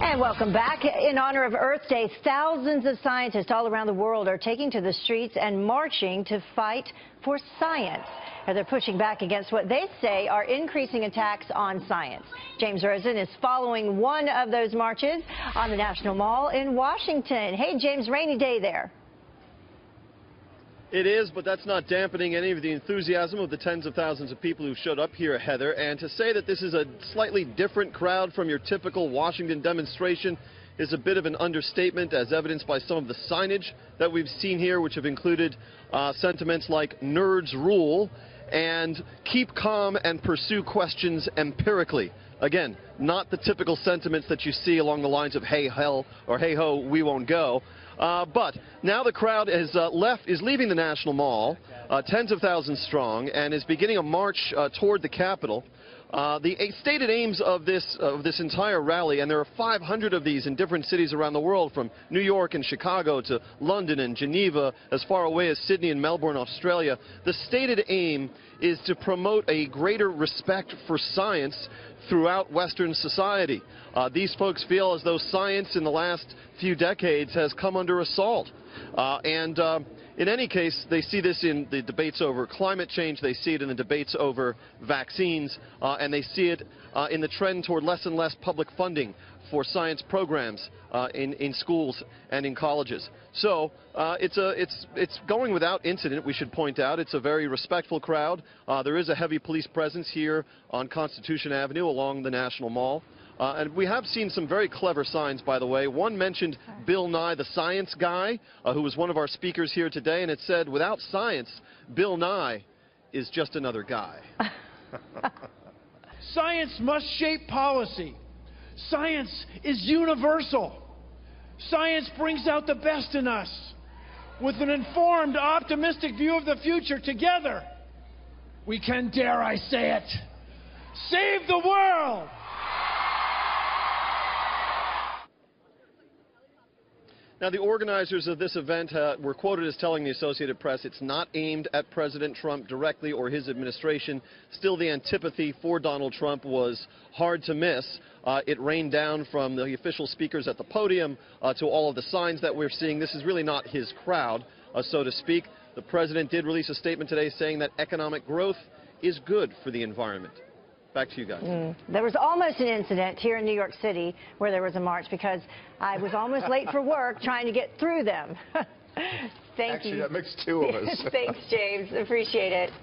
And welcome back. In honor of Earth Day, thousands of scientists all around the world are taking to the streets and marching to fight for science. And they're pushing back against what they say are increasing attacks on science. James Rosen is following one of those marches on the National Mall in Washington. Hey, James, rainy day there. It is, but that's not dampening any of the enthusiasm of the tens of thousands of people who showed up here, Heather. And to say that this is a slightly different crowd from your typical Washington demonstration is a bit of an understatement, as evidenced by some of the signage that we've seen here, which have included sentiments like "nerds rule" and "keep calm and pursue questions empirically." Again, not the typical sentiments that you see along the lines of "hey hell" or "hey ho, we won't go." But now the crowd is leaving the National Mall, tens of thousands strong, and is beginning a march toward the Capitol. The stated aims of this entire rally, and there are 500 of these in different cities around the world, from New York and Chicago to London and Geneva, as far away as Sydney and Melbourne, Australia. The stated aim is to promote a greater respect for science throughout Western society. These folks feel as though science in the last few decades has come under assault. In any case, they see this in the debates over climate change, they see it in the debates over vaccines, and they see it in the trend toward less and less public funding for science programs in schools and in colleges. So it's going without incident, we should point out. It's a very respectful crowd. There is a heavy police presence here on Constitution Avenue along the National Mall. And we have seen some very clever signs, by the way. One mentioned Bill Nye, the science guy, who was one of our speakers here today, and it said, without science, Bill Nye is just another guy. Science must shape policy. Science is universal. Science brings out the best in us. With an informed, optimistic view of the future, together, we can, dare I say it, save the world! Now, the organizers of this event were quoted as telling the Associated Press it's not aimed at President Trump directly or his administration. Still, the antipathy for Donald Trump was hard to miss. It rained down from the official speakers at the podium to all of the signs that we're seeing. This is really not his crowd, so to speak. The president did release a statement today saying that economic growth is good for the environment. Back to you guys. There was almost an incident here in New York City where there was a march because I was almost late for work trying to get through them. Thank you. Actually, that makes two of us. Thanks, James. Appreciate it.